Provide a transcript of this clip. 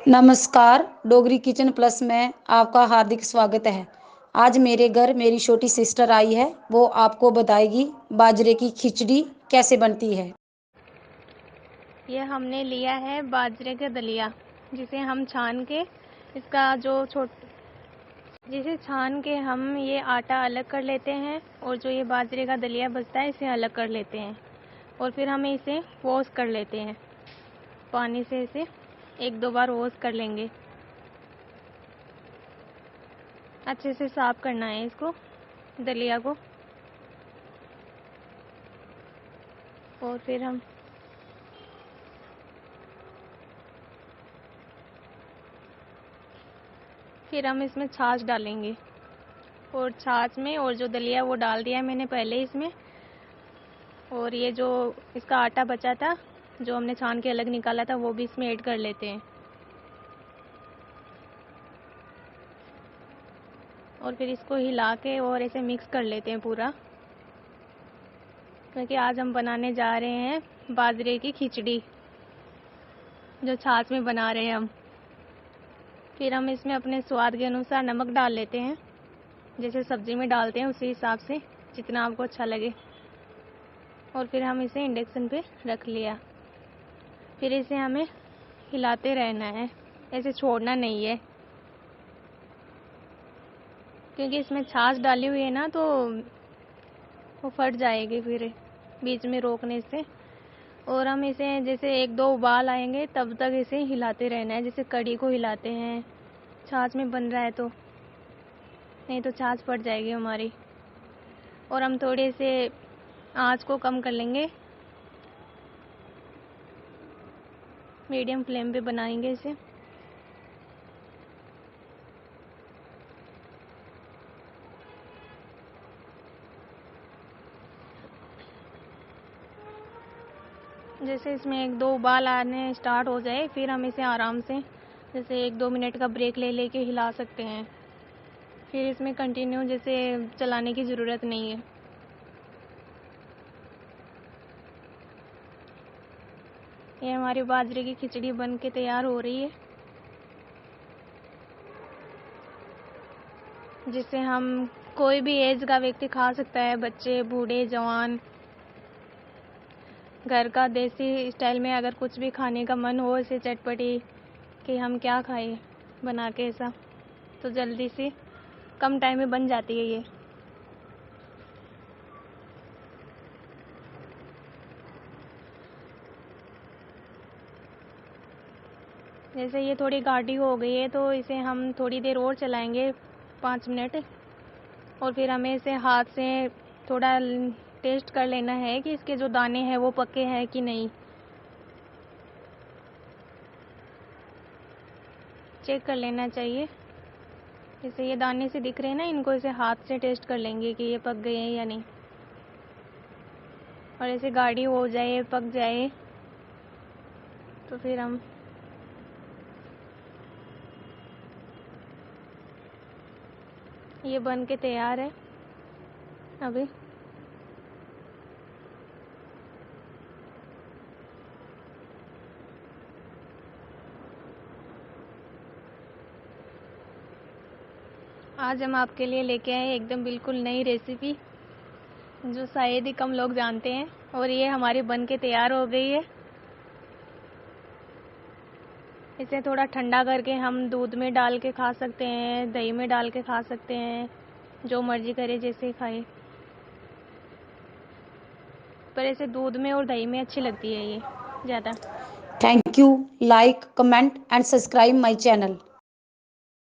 नमस्कार, Dogri kitchen plus में आपका हार्दिक स्वागत है। आज मेरे घर मेरी छोटी सिस्टर आई है। वो आपको बताएगी बाजरे की खिचड़ी कैसे बनती है। ये हमने लिया है बाजरे का दलिया, जिसे हम छान के जिसे छान के हम ये आटा अलग कर लेते हैं और जो ये बाजरे का दलिया बचता है इसे अलग कर लेते हैं और फिर हमें इसे वॉश कर लेते हैं। पानी से इसे एक दो बार वॉश कर लेंगे। अच्छे से साफ करना है इसको, दलिया को। और फिर हम इसमें छाछ डालेंगे और छाछ में और जो दलिया वो डाल दिया है मैंने पहले इसमें। और ये जो इसका आटा बचा था जो हमने छान के अलग निकाला था वो भी इसमें ऐड कर लेते हैं। और फिर इसको हिला के और ऐसे मिक्स कर लेते हैं पूरा, क्योंकि आज हम बनाने जा रहे हैं बाजरे की खिचड़ी जो छाछ में बना रहे हैं हम। फिर हम इसमें अपने स्वाद के अनुसार नमक डाल लेते हैं, जैसे सब्जी में डालते हैं उसी हिसाब से जितना आपको अच्छा लगे। और फिर हम इसे इंडक्शन पे रख लिया। फिर इसे हमें हिलाते रहना है, ऐसे छोड़ना नहीं है, क्योंकि इसमें छाछ डाली हुई है ना तो वो फट जाएगी फिर बीच में रोकने से। और हम इसे जैसे एक दो उबाल आएंगे तब तक इसे हिलाते रहना है, जैसे कढ़ी को हिलाते हैं। छाछ में बन रहा है तो नहीं तो छाछ फट जाएगी हमारी। और हम थोड़े से आंच को कम कर लेंगे, मीडियम फ्लेम पे बनाएंगे इसे। जैसे इसमें एक दो उबाल आने स्टार्ट हो जाए फिर हम इसे आराम से जैसे एक दो मिनट का ब्रेक ले लेके हिला सकते हैं। फिर इसमें कंटिन्यू जैसे चलाने की ज़रूरत नहीं है। ये हमारी बाजरे की खिचड़ी बन के तैयार हो रही है, जिसे हम कोई भी एज का व्यक्ति खा सकता है, बच्चे, बूढ़े, जवान। घर का देसी स्टाइल में अगर कुछ भी खाने का मन हो इसे चटपटी कि हम क्या खाएं बना के ऐसा, तो जल्दी से कम टाइम में बन जाती है ये। जैसे ये थोड़ी गाढ़ी हो गई है तो इसे हम थोड़ी देर और चलाएंगे, 5 मिनट। और फिर हमें इसे हाथ से थोड़ा टेस्ट कर लेना है कि इसके जो दाने हैं वो पके हैं कि नहीं, चेक कर लेना चाहिए। जैसे ये दाने से दिख रहे हैं ना, इनको इसे हाथ से टेस्ट कर लेंगे कि ये पक गए हैं या नहीं। और ऐसे गाढ़ी हो जाए, पक जाए, तो फिर हम ये बन के तैयार है अभी। आज हम आपके लिए लेके आए एकदम बिल्कुल नई रेसिपी जो शायद ही कम लोग जानते हैं। और ये हमारी बन के तैयार हो गई है। इसे थोड़ा ठंडा करके हम दूध में डाल के खा सकते हैं, दही में डाल के खा सकते हैं, जो मर्जी करे जैसे खाए। पर ऐसे दूध में और दही में अच्छी लगती है ये ज़्यादा। Thank you, like, comment and subscribe my channel.